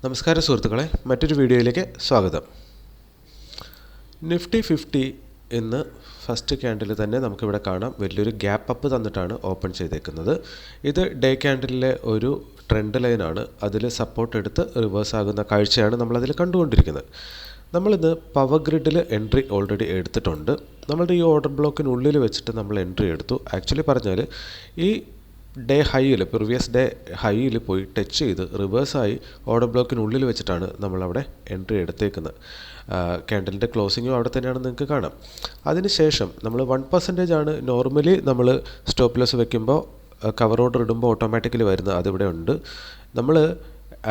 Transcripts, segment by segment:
നമസ്കാരം സുഹൃത്തുക്കളെ, മറ്റൊരു വീഡിയോയിലേക്ക് സ്വാഗതം. നിഫ്റ്റി 50 ഇന്ന് ഫസ്റ്റ് ക്യാൻഡിൽ തന്നെ നമുക്കിവിടെ കാണാം വലിയൊരു ഗ്യാപ്പ് അപ്പ് തന്നിട്ടാണ് ഓപ്പൺ ചെയ്തേക്കുന്നത്. ഇത് ഡേ ക്യാൻഡിലെ ഒരു ട്രെൻഡ് ലൈനാണ്. അതിൽ സപ്പോർട്ട് എടുത്ത് റിവേഴ്സ് ആകുന്ന കാഴ്ചയാണ് നമ്മളതിൽ കണ്ടുകൊണ്ടിരിക്കുന്നത്. നമ്മളിന്ന് പവർ ഗ്രിഡിൽ എൻട്രി ഓൾറെഡി എടുത്തിട്ടുണ്ട്. നമ്മളുടെ ഈ ഓർഡർ ബ്ലോക്കിനുള്ളിൽ വെച്ചിട്ട് നമ്മൾ എൻട്രി എടുത്തു. ആക്ച്വലി പറഞ്ഞാൽ ഈ ഡേ ഹൈയിൽ, പ്രീവിയസ് ഡേ ഹൈയിൽ പോയി ടച്ച് ചെയ്ത് റിവേഴ്സായി ഓർഡർ ബ്ലോക്കിനുള്ളിൽ വെച്ചിട്ടാണ് നമ്മളവിടെ എൻട്രി എടുത്തേക്കുന്നത്. ക്യാൻഡലിൻ്റെ ക്ലോസിങ്ങും അവിടെ തന്നെയാണ് നിങ്ങൾക്ക് കാണാം. അതിനുശേഷം നമ്മൾ 1% ആണ് നോർമലി നമ്മൾ സ്റ്റോപ്പ് ലോസ് വെക്കുമ്പോൾ കവർ ഓർഡർ ഇടുമ്പോൾ ഓട്ടോമാറ്റിക്കലി വരുന്നത്. അതിവിടെ ഉണ്ട്. നമ്മൾ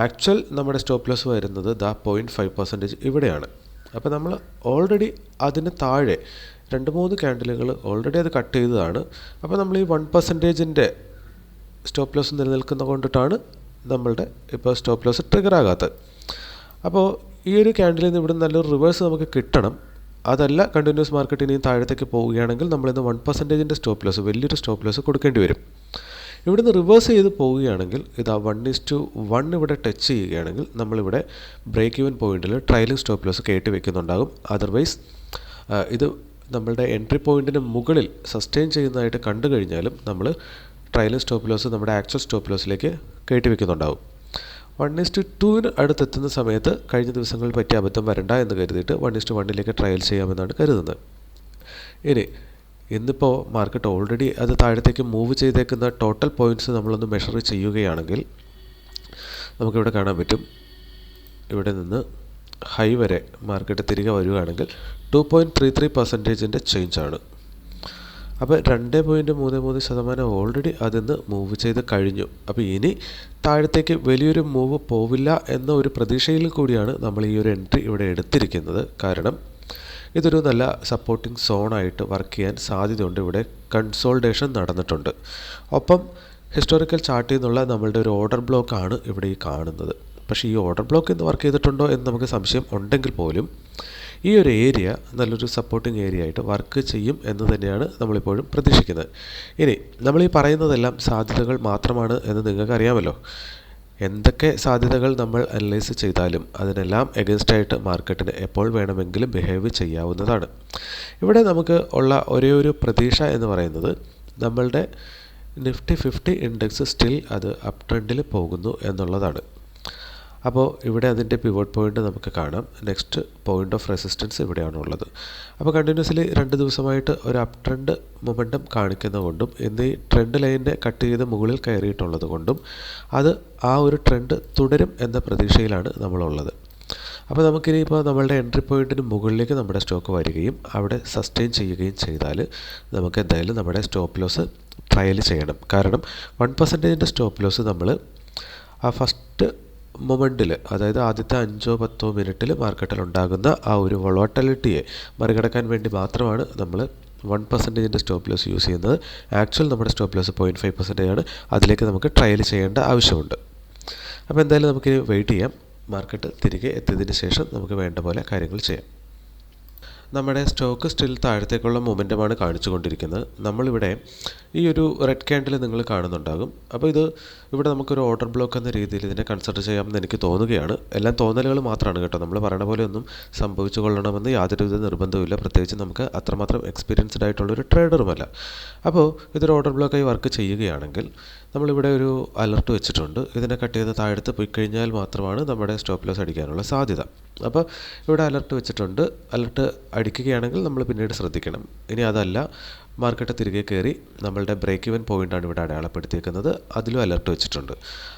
ആക്ച്വൽ നമ്മുടെ സ്റ്റോപ്പ് ലോസ് വരുന്നത് 0.5% ഇവിടെയാണ്. അപ്പോൾ നമ്മൾ ഓൾറെഡി അതിന് താഴെ 2-3 ക്യാൻഡലുകൾ ഓൾറെഡി അത് കട്ട് ചെയ്തതാണ്. അപ്പോൾ നമ്മൾ ഈ 1%ൻ്റെ സ്റ്റോപ്പ് ലോസ് നിലനിൽക്കുന്ന കൊണ്ടിട്ടാണ് നമ്മളുടെ ഇപ്പോൾ സ്റ്റോപ്പ് ലോസ് ട്രിഗർ ആകാത്തത്. അപ്പോൾ ഈ ഒരു ക്യാൻഡിലിൽ നിന്ന് ഇവിടെ നല്ലൊരു റിവേഴ്സ് നമുക്ക് കിട്ടണം. അതല്ല കണ്ടിന്യൂസ് മാർക്കറ്റ് ഇനിയും താഴത്തേക്ക് പോവുകയാണെങ്കിൽ നമ്മളിന്ന് 1%ൻ്റെ സ്റ്റോപ്പ് ലോസ്, വലിയൊരു സ്റ്റോപ്പ് ലോസ് കൊടുക്കേണ്ടി വരും. ഇവിടുന്ന് റിവേഴ്സ് ചെയ്ത് പോവുകയാണെങ്കിൽ ഇത് 1:1 ഇവിടെ ടച്ച് ചെയ്യുകയാണെങ്കിൽ നമ്മളിവിടെ ബ്രേക്ക് ഈവൻ പോയിന്റിൽ ട്രailing സ്റ്റോപ്പ് ലോസ് കയറ്റി വെക്കുന്നുണ്ടാകും. അതർവൈസ് ഇത് നമ്മളുടെ എൻട്രി പോയിന്റിന് മുകളിൽ സസ്റ്റെയിൻ ചെയ്യുന്നതായിട്ട് കണ്ടു കഴിഞ്ഞാലും നമ്മൾ ട്രailing സ്റ്റോപ്പ് ലോസ് നമ്മുടെ ആക്ച്വൽ സ്റ്റോപ്പ് ലോസിലേക്ക് കയറ്റി വെക്കുന്നുണ്ടാവും. 1:2 അടുത്തെത്തുന്ന സമയത്ത് കഴിഞ്ഞ ദിവസങ്ങളിൽ പറ്റിയ അബദ്ധം വരണ്ട എന്ന് കരുതിയിട്ട് 1:1 ട്രയൽ ചെയ്യാമെന്നാണ് കരുതുന്നത്. ഇനി ഇന്നിപ്പോൾ മാർക്കറ്റ് ഓൾറെഡി അത് താഴത്തേക്ക് മൂവ് ചെയ്തേക്കുന്ന ടോട്ടൽ പോയിൻറ്റ്സ് നമ്മളൊന്ന് മെഷർ ചെയ്യുകയാണെങ്കിൽ നമുക്കിവിടെ കാണാൻ പറ്റും. ഇവിടെ നിന്ന് ഹൈ വരെ മാർക്കറ്റ് തിരികെ വരികയാണെങ്കിൽ 2.33%ൻ്റെ ചേഞ്ചാണ്. അപ്പോൾ 2.33% ഓൾറെഡി അതിന്ന് മൂവ് ചെയ്ത് കഴിഞ്ഞു. അപ്പോൾ ഇനി താഴത്തേക്ക് വലിയൊരു മൂവ് പോവില്ല എന്ന ഒരു പ്രതീക്ഷയിൽ കൂടിയാണ് നമ്മൾ ഈ ഒരു എൻട്രി ഇവിടെ എടുത്തിരിക്കുന്നത്. കാരണം ഇതൊരു നല്ല സപ്പോർട്ടിംഗ് സോണായിട്ട് വർക്ക് ചെയ്യാൻ സാധ്യതയുണ്ട്. ഇവിടെ കൺസോൾട്ടേഷൻ നടന്നിട്ടുണ്ട്. ഒപ്പം ഹിസ്റ്റോറിക്കൽ ചാർട്ടിൽ നിന്നുള്ള നമ്മളുടെ ഒരു ഓർഡർ ബ്ലോക്കാണ് ഇവിടെ ഈ കാണുന്നത്. പക്ഷേ ഈ ഓർഡർ ബ്ലോക്ക് ഇന്ന് വർക്ക് ചെയ്തിട്ടുണ്ടോ എന്ന് നമുക്ക് സംശയം ഉണ്ടെങ്കിൽ പോലും ഈ ഒരു ഏരിയ നല്ലൊരു സപ്പോർട്ടിംഗ് ഏരിയ ആയിട്ട് വർക്ക് ചെയ്യും എന്ന് തന്നെയാണ് നമ്മളിപ്പോഴും പ്രതീക്ഷിക്കുന്നത്. ഇനി നമ്മൾ ഈ പറയുന്നതെല്ലാം സാധ്യതകൾ മാത്രമാണ് എന്ന് നിങ്ങൾക്കറിയാമല്ലോ. എന്തൊക്കെ സാധ്യതകൾ നമ്മൾ അനലൈസ് ചെയ്താലും അതിനെല്ലാം എഗൻസ്റ്റായിട്ട് മാർക്കറ്റിന് എപ്പോൾ വേണമെങ്കിലും ബിഹേവ് ചെയ്യാവുന്നതാണ്. ഇവിടെ നമുക്ക് ഉള്ള ഒരേ ഒരു പ്രതീക്ഷ എന്ന് പറയുന്നത് നമ്മളുടെ നിഫ്റ്റി 50 ഇൻഡെക്സ് സ്റ്റിൽ അത് അപ് ട്രെൻഡിൽ പോകുന്നു എന്നുള്ളതാണ്. അപ്പോൾ ഇവിടെ അതിൻ്റെ പിവോട്ട് പോയിൻ്റ് നമുക്ക് കാണാം. നെക്സ്റ്റ് പോയിൻ്റ് ഓഫ് റെസിസ്റ്റൻസ് ഇവിടെയാണുള്ളത്. അപ്പോൾ കണ്ടിന്യൂസ്ലി 2 ദിവസമായിട്ട് ഒരു അപ് ട്രെൻഡ് മൊമെൻറ്റം കാണിക്കുന്നത് കൊണ്ടും ഇന്ന് ഈ ട്രെൻഡ് ലൈനിനെ കട്ട് ചെയ്ത് മുകളിൽ കയറിയിട്ടുള്ളത് കൊണ്ടും അത് ആ ഒരു ട്രെൻഡ് തുടരും എന്ന പ്രതീക്ഷയിലാണ് നമ്മളുള്ളത്. അപ്പോൾ നമുക്കിനിയിപ്പോൾ നമ്മളുടെ എൻട്രി പോയിൻറ്റിന് മുകളിലേക്ക് നമ്മുടെ സ്റ്റോക്ക് വരികയും അവിടെ സസ്റ്റെയിൻ ചെയ്യുകയും ചെയ്താൽ നമുക്ക് എന്തായാലും നമ്മുടെ സ്റ്റോപ്പ് ലോസ് ട്രയൽ ചെയ്യണം. കാരണം 1%ൻ്റെ സ്റ്റോപ്പ് ലോസ് നമ്മൾ ആ ഫസ്റ്റ് മൊമെൻറ്റിൽ, അതായത് ആദ്യത്തെ 5-10 മിനിറ്റിൽ മാർക്കറ്റിൽ ഉണ്ടാകുന്ന ആ ഒരു വോളോട്ടിലിറ്റിയെ മറികടക്കാൻ വേണ്ടി മാത്രമാണ് നമ്മൾ 1%ൻ്റെ സ്റ്റോപ്പ് ലോസ് യൂസ് ചെയ്യുന്നത്. ആക്ച്വൽ നമ്മുടെ സ്റ്റോപ്പ് ലോസ് 0.5% ആണ്. അതിലേക്ക് നമുക്ക് ട്രയൽ ചെയ്യേണ്ട ആവശ്യമുണ്ട്. അപ്പോൾ എന്തായാലും നമുക്കിനി വെയിറ്റ് ചെയ്യാം. മാർക്കറ്റ് തിരികെ എത്തിയതിന് ശേഷം നമുക്ക് വേണ്ട പോലെ കാര്യങ്ങൾ ചെയ്യാം. നമ്മുടെ സ്റ്റോക്ക് സ്റ്റിൽ താഴത്തേക്കുള്ള മൊമെൻറ്റമാണ് കാണിച്ചു കൊണ്ടിരിക്കുന്നത്. നമ്മളിവിടെ ഈ ഒരു റെഡ് ക്യാൻഡിൽ നിങ്ങൾ കാണുന്നുണ്ടാകും. അപ്പോൾ ഇത് ഇവിടെ നമുക്കൊരു ഓർഡർ ബ്ലോക്ക് എന്ന രീതിയിൽ ഇതിനെ കൺസിഡർ ചെയ്യാമെന്ന് എനിക്ക് തോന്നുകയാണ്. എല്ലാം തോന്നലുകൾ മാത്രമാണ് കേട്ടോ. നമ്മൾ പറയുന്ന പോലെ ഒന്നും സംഭവിച്ചു കൊള്ളണമെന്ന് യാതൊരുവിധ നിർബന്ധവുമില്ല. പ്രത്യേകിച്ച് നമുക്ക് അത്രമാത്രം എക്സ്പീരിയൻസ്ഡ് ആയിട്ടുള്ളൊരു ട്രേഡറുമല്ല. അപ്പോൾ ഇതൊരു ഓർഡർ ബ്ലോക്കായി വർക്ക് ചെയ്യുകയാണെങ്കിൽ നമ്മളിവിടെ ഒരു അലർട്ട് വെച്ചിട്ടുണ്ട്. ഇതിനെ കട്ട് ചെയ്ത് താഴത്ത് പോയി കഴിഞ്ഞാൽ മാത്രമാണ് നമ്മുടെ സ്റ്റോപ്പ് ലോസ് അടിക്കാനുള്ള സാധ്യത. അപ്പോൾ ഇവിടെ അലർട്ട് വെച്ചിട്ടുണ്ട്. അലർട്ട് അടിക്കുകയാണെങ്കിൽ നമ്മൾ പിന്നീട് ശ്രദ്ധിക്കണം. ഇനി അതല്ല, മാർക്കറ്റ് തിരികെ കയറി നമ്മളുടെ ബ്രേക്ക് ഈവൻ പോയിൻ്റാണ് ഇവിടെ അടയാളപ്പെടുത്തിയിരിക്കുന്നത്. അതിലും അലർട്ട് വെച്ചിട്ടുണ്ട്.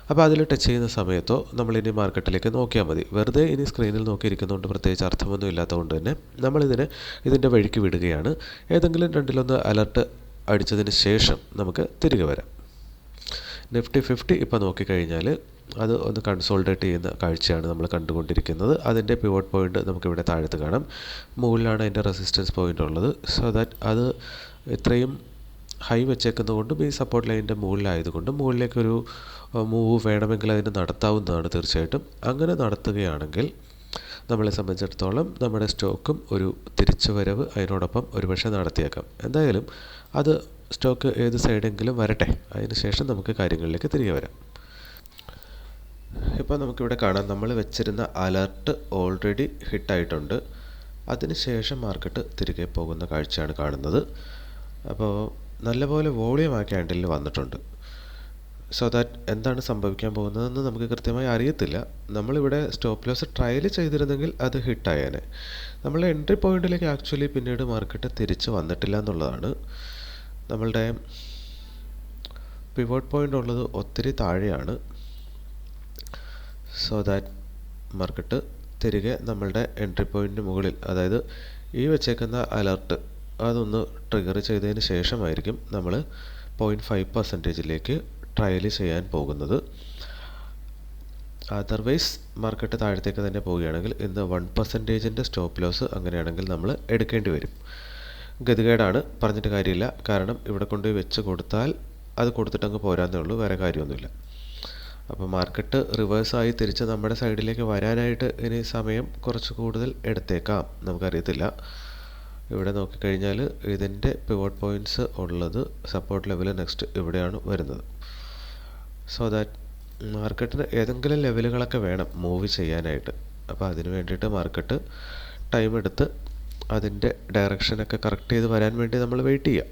അപ്പോൾ അതിൽ ടച്ച് ചെയ്യുന്ന സമയത്തോ നമ്മളിനി മാർക്കറ്റിലേക്ക് നോക്കിയാൽ മതി. വെറുതെ ഇനി സ്ക്രീനിൽ നോക്കിയിരിക്കുന്നതുകൊണ്ട് പ്രത്യേകിച്ച് അർത്ഥമൊന്നും ഇല്ലാത്തതുകൊണ്ട് തന്നെ ഇതിൻ്റെ വഴിക്ക് വിടുകയാണ്. ഏതെങ്കിലും രണ്ടിലൊന്ന് അലർട്ട് അടിച്ചതിന് ശേഷം നമുക്ക് തിരികെ വരാം. നിഫ്റ്റി 50 ഇപ്പോൾ നോക്കിക്കഴിഞ്ഞാൽ അത് ഒന്ന് കൺസോൾട്ടേറ്റ് ചെയ്യുന്ന കാഴ്ചയാണ് നമ്മൾ കണ്ടുകൊണ്ടിരിക്കുന്നത്. അതിൻ്റെ പിവോട്ട് പോയിൻ്റ് നമുക്കിവിടെ താഴത്ത് കാണാം. മുകളിലാണ് അതിൻ്റെ റെസിസ്റ്റൻസ് പോയിൻ്റ് ഉള്ളത്. സോ ദാറ്റ് അത് ഇത്രയും ഹൈ വെച്ചേക്കുന്നത് കൊണ്ടും ഈ സപ്പോർട്ട് ലൈനിൻ്റെ മുകളിലായതുകൊണ്ടും മുകളിലേക്കൊരു മൂവ് വേണമെങ്കിൽ അതിന് നടത്താവുന്നതാണ് തീർച്ചയായിട്ടും. അങ്ങനെ നടത്തുകയാണെങ്കിൽ നമ്മളെ സംബന്ധിച്ചിടത്തോളം നമ്മുടെ സ്റ്റോക്കും ഒരു തിരിച്ചുവരവ് അതിനോടൊപ്പം ഒരുപക്ഷെ നടത്തിയേക്കാം. എന്തായാലും അത് സ്റ്റോക്ക് ഏത് സൈഡെങ്കിലും വരട്ടെ. അതിന് ശേഷം നമുക്ക് കാര്യങ്ങളിലേക്ക് തിരികെ വരാം. ഇപ്പോൾ നമുക്കിവിടെ കാണാം നമ്മൾ വെച്ചിരുന്ന അലർട്ട് ഓൾറെഡി ഹിറ്റായിട്ടുണ്ട്. അതിനുശേഷം മാർക്കറ്റ് തിരികെ പോകുന്ന കാഴ്ചയാണ് കാണുന്നത്. അപ്പോൾ നല്ലപോലെ വോളിയം ആ ക്യാൻഡിലിൽ വന്നിട്ടുണ്ട്. സോ ദാറ്റ് എന്താണ് സംഭവിക്കാൻ പോകുന്നതെന്ന് നമുക്ക് കൃത്യമായി അറിയത്തില്ല. നമ്മളിവിടെ സ്റ്റോപ്പ് ലോസ് ട്രയൽ ചെയ്തിരുന്നെങ്കിൽ അത് ഹിറ്റായേനെ. നമ്മളുടെ എൻട്രി പോയിന്റിലേക്ക് ആക്ച്വലി പിന്നീട് മാർക്കറ്റ് തിരിച്ച് വന്നിട്ടില്ല എന്നുള്ളതാണ്. നമ്മളുടെ പിവോട്ട് പോയിന്റ് ഉള്ളത് ഒത്തിരി താഴെയാണ്. സോ ദാറ്റ് മാർക്കറ്റ് തിരികെ നമ്മളുടെ എൻട്രി പോയിന്റിന് മുകളിൽ, അതായത് ഈ വെച്ചേക്കുന്ന അലർട്ട് അതൊന്ന് ട്രിഗർ ചെയ്തതിന് ശേഷമായിരിക്കും നമ്മൾ 0.5% ട്രയൽ ചെയ്യാൻ പോകുന്നത്. അതർവൈസ് മാർക്കറ്റ് താഴത്തേക്ക് തന്നെ പോവുകയാണെങ്കിൽ ഇന്ന് 1% സ്റ്റോപ്പ് ലോസ് അങ്ങനെയാണെങ്കിൽ നമ്മൾ എടുക്കേണ്ടി വരും. ഗതികേടാണ്, പറഞ്ഞിട്ട് കാര്യമില്ല. കാരണം ഇവിടെ കൊണ്ടുപോയി വെച്ച് കൊടുത്താൽ അത് കൊടുത്തിട്ടങ്ങ് പോരാന്നേ ഉള്ളൂ, വേറെ കാര്യമൊന്നുമില്ല. അപ്പോൾ മാർക്കറ്റ് റിവേഴ്സായി തിരിച്ച് നമ്മുടെ സൈഡിലേക്ക് വരാനായിട്ട് ഇനി സമയം കുറച്ച് കൂടുതൽ എടുത്തേക്കാം, നമുക്കറിയത്തില്ല. ഇവിടെ നോക്കിക്കഴിഞ്ഞാൽ ഇതിൻ്റെ പിവോട്ട് പോയിൻറ്റ്സ് ഉള്ളത് സപ്പോർട്ട് ലെവൽ നെക്സ്റ്റ് ഇവിടെയാണ് വരുന്നത്. സോ ദാറ്റ് മാർക്കറ്റിന് ഏതെങ്കിലും ലെവലുകളൊക്കെ വേണം മൂവ് ചെയ്യാനായിട്ട്. അപ്പോൾ അതിന് വേണ്ടിയിട്ട് മാർക്കറ്റ് ടൈം എടുത്ത് അതിൻ്റെ ഡയറക്ഷനൊക്കെ കറക്റ്റ് ചെയ്ത് വരാൻ വേണ്ടി നമ്മൾ വെയിറ്റ് ചെയ്യുക.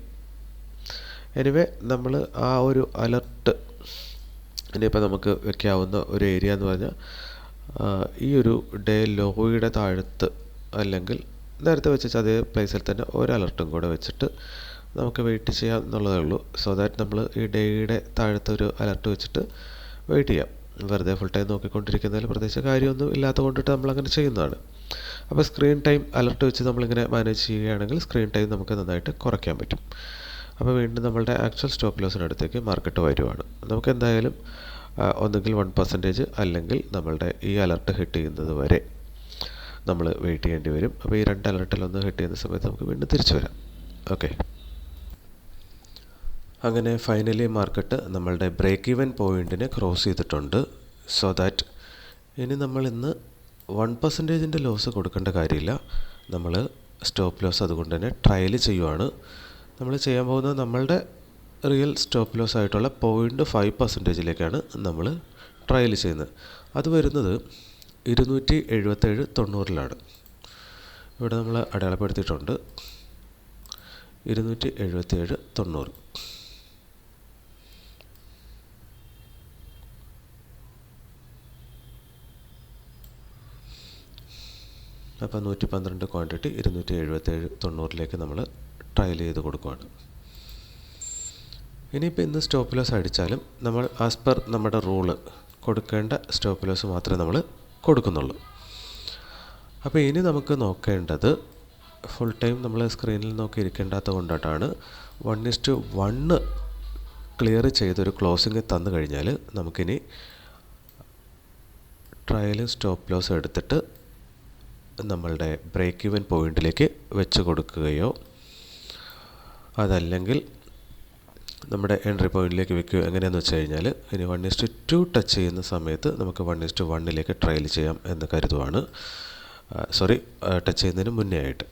എനിവേ നമ്മൾ ആ ഒരു അലർട്ട് ഇനിയിപ്പോൾ നമുക്ക് വെക്കാവുന്ന ഒരു ഏരിയ എന്ന് പറഞ്ഞാൽ ഈ ഒരു ഡേ ലോയുടെ താഴത്ത്, അല്ലെങ്കിൽ നേരത്തെ വെച്ച അതേ പ്ലേസിൽ തന്നെ ഒരു അലർട്ടും കൂടെ വെച്ചിട്ട് നമുക്ക് വെയിറ്റ് ചെയ്യാം എന്നുള്ളതേ ഉള്ളൂ. സോ ദാറ്റ് നമ്മൾ ഈ ഡേയുടെ താഴത്തെ ഒരു അലർട്ട് വെച്ചിട്ട് വെയിറ്റ് ചെയ്യാം. വെറുതെ ഫുൾ ടൈം നോക്കിക്കൊണ്ടിരിക്കുന്നതിൽ പ്രത്യേകിച്ച് കാര്യമൊന്നും ഇല്ലാത്ത കൊണ്ടിട്ട് നമ്മളങ്ങനെ ചെയ്യുന്നതാണ്. അപ്പോൾ സ്ക്രീൻ ടൈം അലർട്ട് വെച്ച് നമ്മളിങ്ങനെ മാനേജ് ചെയ്യുകയാണെങ്കിൽ സ്ക്രീൻ ടൈം നമുക്ക് നന്നായിട്ട് കുറയ്ക്കാൻ പറ്റും. അപ്പോൾ വീണ്ടും നമ്മളുടെ ആക്ച്വൽ സ്റ്റോപ്പ് ലോസിനടുത്തേക്ക് മാർക്കറ്റ് വരുവാണ്. നമുക്ക് എന്തായാലും ഒന്നുകിൽ 1% അല്ലെങ്കിൽ നമ്മളുടെ ഈ അലർട്ട് ഹിറ്റ് ചെയ്യുന്നത് വരെ നമ്മൾ വെയിറ്റ് ചെയ്യേണ്ടി വരും. അപ്പോൾ ഈ രണ്ട് അലർട്ടിലൊന്ന് ഹിറ്റ് ചെയ്യുന്ന സമയത്ത് നമുക്ക് വീണ്ടും തിരിച്ചു വരാം. ഓക്കെ, അങ്ങനെ ഫൈനലി മാർക്കറ്റ് നമ്മളുടെ ബ്രേക്ക് ഈവൻ പോയിൻറ്റിനെ ക്രോസ് ചെയ്തിട്ടുണ്ട്. സോ ദാറ്റ് ഇനി നമ്മൾ ഇന്ന് 1% ലോസ് കൊടുക്കേണ്ട കാര്യമില്ല. നമ്മൾ സ്റ്റോപ്പ് ലോസ് അതുകൊണ്ട് തന്നെ ട്രയൽ ചെയ്യുവാണ്. നമ്മൾ ചെയ്യാൻ പോകുന്നത് നമ്മളുടെ റിയൽ സ്റ്റോപ്പ് ലോസ് ആയിട്ടുള്ള 0.5%ലേക്കാണ് നമ്മൾ ട്രയൽ ചെയ്യുന്നത്. അത് വരുന്നത് 277.90 ഇവിടെ നമ്മൾ അടയാളപ്പെടുത്തിയിട്ടുണ്ട്. 277.90. അപ്പോൾ 112 ക്വാണ്ടിറ്റി 277.90 നമ്മൾ ട്രയൽ ചെയ്ത് കൊടുക്കുകയാണ്. ഇനിയിപ്പോൾ ഇന്ന് സ്റ്റോപ്പ് ലോസ് അടിച്ചാലും നമ്മൾ ആസ് പെർ നമ്മുടെ റൂള് കൊടുക്കേണ്ട സ്റ്റോപ്പ് ലോസ് മാത്രമേ നമ്മൾ കൊടുക്കുന്നുള്ളൂ. അപ്പോൾ ഇനി നമുക്ക് നോക്കേണ്ടത്, ഫുൾ ടൈം നമ്മൾ സ്ക്രീനിൽ നോക്കി ഇരിക്കേണ്ടാത്ത കൊണ്ടായിട്ടാണ്, 1:1 ക്ലിയർ ചെയ്തൊരു ക്ലോസിങ് തന്നു കഴിഞ്ഞാൽ നമുക്കിനി ട്രയലും സ്റ്റോപ്പ് ലോസ് എടുത്തിട്ട് നമ്മളുടെ ബ്രേക്ക് ഈവൻ പോയിൻറ്റിലേക്ക് വെച്ച് കൊടുക്കുകയോ അതല്ലെങ്കിൽ നമ്മുടെ എൻട്രി പോയിൻറ്റിലേക്ക് വെക്കുകയോ എങ്ങനെയാണെന്ന് വെച്ച് കഴിഞ്ഞാൽ ഇനി 1:2 ടച്ച് ചെയ്യുന്ന സമയത്ത് നമുക്ക് 1:1 ട്രയൽ ചെയ്യാം എന്ന് കരുതുവാണ്. ടച്ച് ചെയ്യുന്നതിന് മുന്നേ ആയിട്ട്.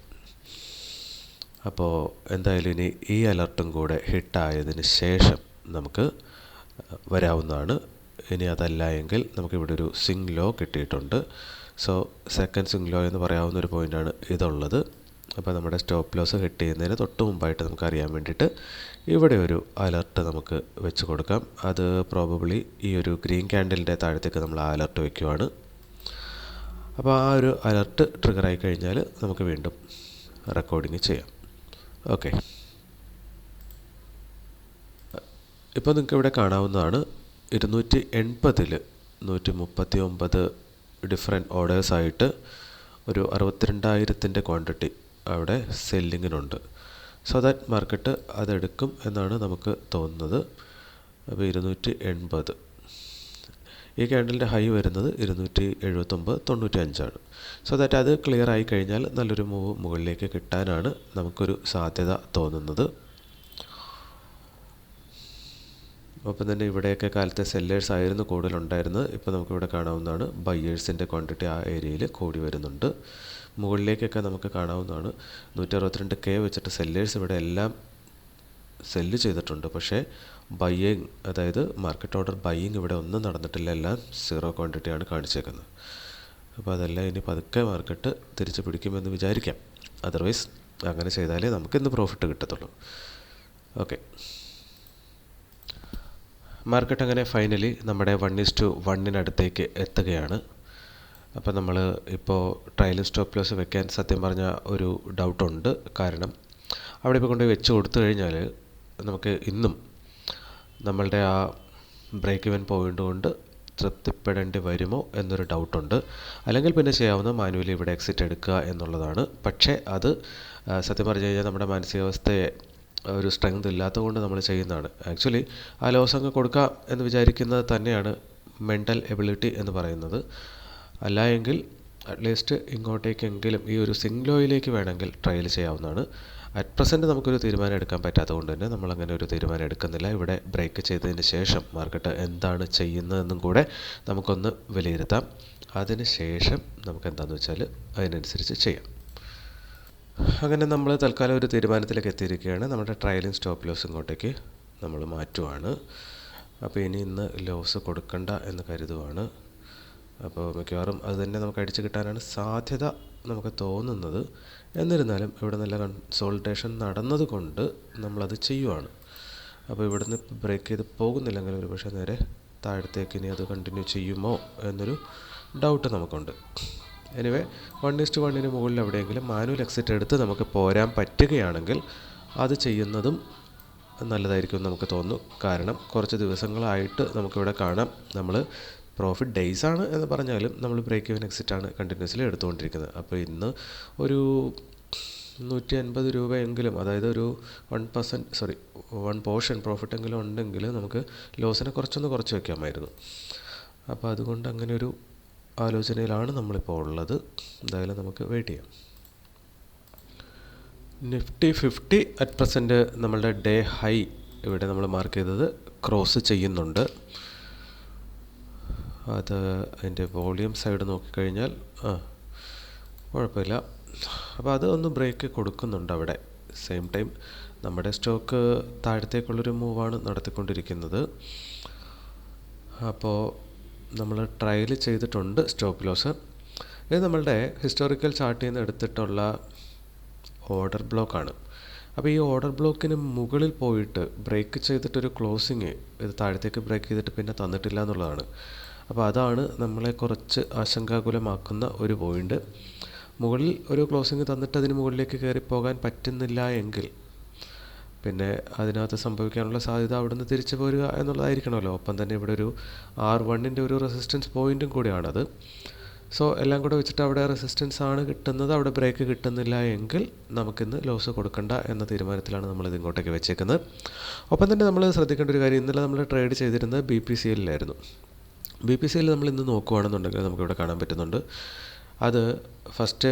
അപ്പോൾ എന്തായാലും ഇനി ഈ അലർട്ടും കൂടെ ഹിറ്റായതിന് ശേഷം നമുക്ക് വരാവുന്നതാണ്. ഇനി അതല്ല എങ്കിൽ നമുക്കിവിടെ ഒരു സ്വിംഗ് ലോ കിട്ടിയിട്ടുണ്ട്. സോ സെക്കൻഡ് സ്വിംഗ് ലോ എന്ന് പറയാവുന്ന ഒരു പോയിൻ്റാണ് ഇതുള്ളത്. അപ്പോൾ നമ്മുടെ സ്റ്റോപ്പ് ലോസ് ഹിറ്റ് ചെയ്യുന്നതിന് തൊട്ട് മുമ്പായിട്ട് നമുക്കറിയാൻ വേണ്ടിയിട്ട് ഇവിടെ ഒരു അലർട്ട് നമുക്ക് വെച്ച് കൊടുക്കാം. അത് പ്രോബബ്ലി ഈ ഒരു ഗ്രീൻ ക്യാൻഡലിൻ്റെ താഴത്തേക്ക് നമ്മൾ ആ അലർട്ട് വയ്ക്കുവാണ്. അപ്പോൾ ആ ഒരു അലർട്ട് ട്രിഗറായി കഴിഞ്ഞാൽ നമുക്ക് വീണ്ടും റെക്കോർഡിങ് ചെയ്യാം. ഓക്കെ, ഇപ്പോൾ നിങ്ങൾക്ക് ഇവിടെ കാണാവുന്നതാണ് 280 139 ഡിഫറെൻറ്റ് ഓർഡേഴ്സായിട്ട് ഒരു 62,000 ക്വാണ്ടിറ്റി അവിടെ സെല്ലിങ്ങിനുണ്ട്. സോ ദാറ്റ് മാർക്കറ്റ് അതെടുക്കും എന്നാണ് നമുക്ക് തോന്നുന്നത്. അപ്പോൾ 280, ഈ ക്യാൻഡലിൻ്റെ ഹൈ വരുന്നത് 279.95. സോ ദാറ്റ് അത് ക്ലിയർ ആയി കഴിഞ്ഞാൽ നല്ലൊരു മൂവ് മുകളിലേക്ക് കിട്ടാനാണ് നമുക്കൊരു സാധ്യത തോന്നുന്നത്. ഒപ്പം തന്നെ ഇവിടെയൊക്കെ കാലത്തെ സെല്ലേഴ്സ് ആയിരുന്നു കൂടുതലുണ്ടായിരുന്നത്. ഇപ്പോൾ നമുക്കിവിടെ കാണാവുന്നതാണ് ബയ്യേഴ്സിൻ്റെ ക്വാണ്ടിറ്റി ആ ഏരിയയിൽ കൂടി വരുന്നുണ്ട്. മുകളിലേക്കൊക്കെ നമുക്ക് കാണാവുന്നതാണ് 162K വെച്ചിട്ട് സെല്ലേഴ്സ് ഇവിടെ എല്ലാം സെല്ല് ചെയ്തിട്ടുണ്ട്. പക്ഷേ ബയ്യിങ്, അതായത് മാർക്കറ്റ് ഓർഡർ ബയ്യിങ് ഇവിടെ ഒന്നും നടന്നിട്ടില്ല, എല്ലാം സീറോ ക്വാണ്ടിറ്റിയാണ് കാണിച്ചേക്കുന്നത്. അപ്പോൾ അതെല്ലാം ഇനി പതുക്കെ മാർക്കറ്റ് തിരിച്ച് പിടിക്കുമെന്ന് വിചാരിക്കാം. അതർവൈസ് അങ്ങനെ ചെയ്താലേ നമുക്ക് ഇന്ന് പ്രോഫിറ്റ് കിട്ടത്തുള്ളൂ. ഓക്കെ, മാർക്കറ്റ് അങ്ങനെ ഫൈനലി നമ്മുടെ 1:1 എത്തുകയാണ്. അപ്പോൾ നമ്മൾ ഇപ്പോൾ ട്രയലും സ്റ്റോപ്പ് ലോസ് വെക്കാൻ സത്യം പറഞ്ഞാൽ ഒരു ഡൗട്ടുണ്ട്. കാരണം അവിടെ ഇപ്പോൾ കൊണ്ടുപോയി വെച്ച് കൊടുത്തു കഴിഞ്ഞാൽ നമുക്ക് ഇന്നും നമ്മളുടെ ആ ബ്രേക്ക് ഇവൻ പോയിൻ്റ് കൊണ്ട് തൃപ്തിപ്പെടേണ്ടി വരുമോ എന്നൊരു ഡൗട്ടുണ്ട്. അല്ലെങ്കിൽ പിന്നെ ചെയ്യാവുന്ന മാനുവലി ഇവിടെ എക്സിറ്റ് എടുക്കുക എന്നുള്ളതാണ്. പക്ഷേ അത് സത്യം പറഞ്ഞു കഴിഞ്ഞാൽ നമ്മുടെ മാനസികാവസ്ഥയെ ഒരു സ്ട്രെങ്ത് ഇല്ലാത്തതുകൊണ്ട് നമ്മൾ ചെയ്യുന്നതാണ്. ആക്ച്വലി ആ ലോസ് അങ്ങ് കൊടുക്കാം എന്ന് വിചാരിക്കുന്നത് തന്നെയാണ് മെൻ്റൽ എബിലിറ്റി എന്ന് പറയുന്നത്. അല്ല എങ്കിൽ അറ്റ്ലീസ്റ്റ് ഇങ്ങോട്ടേക്കെങ്കിലും ഈ ഒരു സിംഗ്ലോയിലേക്ക് വേണമെങ്കിൽ ട്രയൽ ചെയ്യാവുന്നതാണ്. അറ്റ് പ്രസൻറ്റ് നമുക്കൊരു തീരുമാനം എടുക്കാൻ പറ്റാത്തത് കൊണ്ട് തന്നെ നമ്മളങ്ങനെ ഒരു തീരുമാനം എടുക്കുന്നില്ല. ഇവിടെ ബ്രേക്ക് ചെയ്തതിന് ശേഷം മാർക്കറ്റ് എന്താണ് ചെയ്യുന്നതെന്നും കൂടെ നമുക്കൊന്ന് വിലയിരുത്താം. അതിന് ശേഷം നമുക്ക് എന്താണെന്ന് വെച്ചാൽ അതിനനുസരിച്ച് ചെയ്യാം. അങ്ങനെ നമ്മൾ തൽക്കാലം ഒരു തീരുമാനത്തിലേക്ക് എത്തിയിരിക്കുകയാണ്. നമ്മുടെ ട്രയലും സ്റ്റോപ്പ് ലോസ് ഇങ്ങോട്ടേക്ക് നമ്മൾ മാറ്റുവാണ്. അപ്പോൾ ഇന്ന് ലോസ് കൊടുക്കണ്ട എന്ന് കരുതുവാണ്. അപ്പോൾ മിക്കവാറും അത് തന്നെ നമുക്ക് അടിച്ചു കിട്ടാനാണ് സാധ്യത നമുക്ക് തോന്നുന്നത്. എന്നിരുന്നാലും ഇവിടെ നല്ല കൺസോൾട്ടേഷൻ നടന്നതുകൊണ്ട് നമ്മളത് ചെയ്യുവാണ്. അപ്പോൾ ഇവിടുന്ന് ബ്രേക്ക് ചെയ്ത് പോകുന്നില്ലെങ്കിൽ ഒരു പക്ഷേ നേരെ താഴത്തേക്ക് ഇനി അത് കണ്ടിന്യൂ ചെയ്യുമോ എന്നൊരു ഡൗട്ട് നമുക്കുണ്ട്. എനിവേ 1:1 മുകളിൽ എവിടെയെങ്കിലും മാനുവൽ എക്സിറ്റ് എടുത്ത് നമുക്ക് പോരാൻ പറ്റുകയാണെങ്കിൽ അത് ചെയ്യുന്നതും നല്ലതായിരിക്കും എന്ന് നമുക്ക് തോന്നുന്നു. കാരണം കുറച്ച് ദിവസങ്ങളായിട്ട് നമുക്കിവിടെ കാണാം, നമ്മൾ പ്രോഫിറ്റ് ഡേയ്സ് ആണ് എന്ന് പറഞ്ഞാലും നമ്മൾ ബ്രേക്ക് ഇവൻ എക്സിറ്റാണ് കണ്ടിന്യൂസ്ലി എടുത്തുകൊണ്ടിരിക്കുന്നത്. അപ്പോൾ ഇന്ന് ഒരു 150 രൂപയെങ്കിലും, അതായത് ഒരു 1 പോർഷൻ പ്രോഫിറ്റ് എങ്കിലും ഉണ്ടെങ്കിൽ നമുക്ക് ലോസിനെ കുറച്ച് വയ്ക്കാമായിരുന്നു. അപ്പോൾ അതുകൊണ്ട് അങ്ങനെ ഒരു ആലോചനയിലാണ് നമ്മളിപ്പോൾ ഉള്ളത്. എന്തായാലും നമുക്ക് വെയിറ്റ് ചെയ്യാം. നിഫ്റ്റി 50 അറ്റ് പ്രസൻറ്റ് നമ്മളുടെ ഡേ ഹൈ ഇവിടെ നമ്മൾ മാർക്ക് ചെയ്തത് ക്രോസ് ചെയ്യുന്നുണ്ട്. അത് അതിൻ്റെ വോളിയം സൈഡ് നോക്കിക്കഴിഞ്ഞാൽ കുഴപ്പമില്ല. അപ്പോൾ അത് ഒന്ന് ബ്രേക്ക് കൊടുക്കുന്നുണ്ട് അവിടെ. സെയിം ടൈം നമ്മുടെ സ്റ്റോക്ക് താഴത്തേക്കുള്ളൊരു മൂവാണ് നടത്തിക്കൊണ്ടിരിക്കുന്നത്. അപ്പോൾ നമ്മൾ ട്രയൽ ചെയ്തിട്ടുണ്ട് സ്റ്റോപ്പ് ലോസ്. ഇത് നമ്മളുടെ ഹിസ്റ്റോറിക്കൽ ചാർട്ടിൽ നിന്ന് എടുത്തിട്ടുള്ള ഓർഡർ ബ്ലോക്കാണ്. അപ്പോൾ ഈ ഓർഡർ ബ്ലോക്കിന് മുകളിൽ പോയിട്ട് ബ്രേക്ക് ചെയ്തിട്ടൊരു ക്ലോസിങ് ഇത് താഴത്തേക്ക് ബ്രേക്ക് ചെയ്തിട്ട് പിന്നെ തന്നിട്ടില്ല എന്നുള്ളതാണ്. അപ്പോൾ അതാണ് നമ്മളെ കുറച്ച് ആശങ്കാകുലമാക്കുന്ന ഒരു പോയിൻ്റ്. മുകളിൽ ഒരു ക്ലോസിങ് തന്നിട്ട് അതിന് മുകളിലേക്ക് കയറി പോകാൻ പറ്റുന്നില്ല എങ്കിൽ പിന്നെ അതിനകത്ത് സംഭവിക്കാനുള്ള സാധ്യത അവിടുന്ന് തിരിച്ചു പോരുക എന്നുള്ളതായിരിക്കണമല്ലോ. ഒപ്പം തന്നെ ഇവിടെ ഒരു R1 ഒരു റെസിസ്റ്റൻസ് പോയിൻറ്റും കൂടിയാണത്. സോ എല്ലാം കൂടെ വെച്ചിട്ട് അവിടെ റെസിസ്റ്റൻസ് ആണ് കിട്ടുന്നത്, അവിടെ ബ്രേക്ക് കിട്ടുന്നില്ല എങ്കിൽ നമുക്കിന്ന് ലോസ് കൊടുക്കണ്ട എന്ന തീരുമാനത്തിലാണ് നമ്മളിത് ഇങ്ങോട്ടേക്ക് വെച്ചേക്കുന്നത്. ഒപ്പം തന്നെ നമ്മൾ ശ്രദ്ധിക്കേണ്ട ഒരു കാര്യം, ഇന്നലെ നമ്മൾ ട്രേഡ് ചെയ്തിരുന്നത് BPCLലായിരുന്നു. BPCL നമ്മൾ ഇന്ന് നോക്കുകയാണെന്നുണ്ടെങ്കിൽ നമുക്കിവിടെ കാണാൻ പറ്റുന്നുണ്ട്. അത് ഫസ്റ്റ്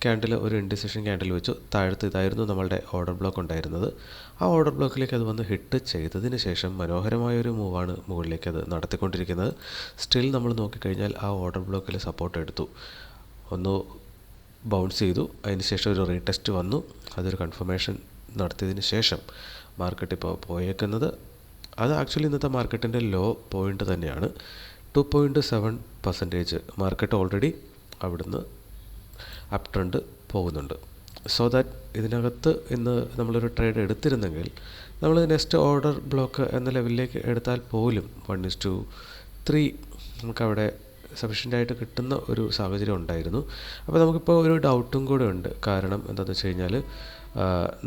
ക്യാൻഡിൽ ഒരു ഇൻഡിസിഷൻ ക്യാൻഡിൽ വെച്ചു. താഴത്ത് ഇതായിരുന്നു നമ്മളുടെ ഓർഡർ ബ്ലോക്ക് ഉണ്ടായിരുന്നത്. ആ ഓർഡർ ബ്ലോക്കിലേക്ക് അത് വന്ന് ഹിറ്റ് ചെയ്തതിന് ശേഷം മനോഹരമായൊരു മൂവാണ് മുകളിലേക്ക് അത് നടത്തിക്കൊണ്ടിരിക്കുന്നത്. സ്റ്റിൽ നമ്മൾ നോക്കിക്കഴിഞ്ഞാൽ ആ ഓർഡർ ബ്ലോക്കിൽ സപ്പോർട്ട് എടുത്തു, ഒന്ന് ബൗൺസ് ചെയ്തു, അതിന് ശേഷം ഒരു റീടെസ്റ്റ് വന്നു. അതൊരു കൺഫർമേഷൻ നടത്തിയതിന് ശേഷം മാർക്കറ്റ് ഇപ്പോൾ പോയേക്കുന്നത് അത് ആക്ച്വലി ഇന്നത്തെ മാർക്കറ്റിൻ്റെ ലോ പോയിൻ്റ് തന്നെയാണ്. 2.7% മാർക്കറ്റ് ഓൾറെഡി അവിടുന്ന് അപ് ട്രെൻഡ് പോകുന്നുണ്ട്. സോ ദാറ്റ് ഇതിനകത്ത് ഇന്ന് നമ്മളൊരു ട്രേഡ് എടുത്തിരുന്നെങ്കിൽ നമ്മൾ നെക്സ്റ്റ് ഓർഡർ ബ്ലോക്ക് എന്ന ലെവലിലേക്ക് എടുത്താൽ പോലും 1:3 നമുക്കവിടെ സഫീഷ്യൻ്റായിട്ട് കിട്ടുന്ന ഒരു സാഹചര്യം ഉണ്ടായിരുന്നു. അപ്പോൾ നമുക്കിപ്പോൾ ഒരു ഡൗട്ടും കൂടെ ഉണ്ട്. കാരണം എന്താണെന്ന് വെച്ച് കഴിഞ്ഞാൽ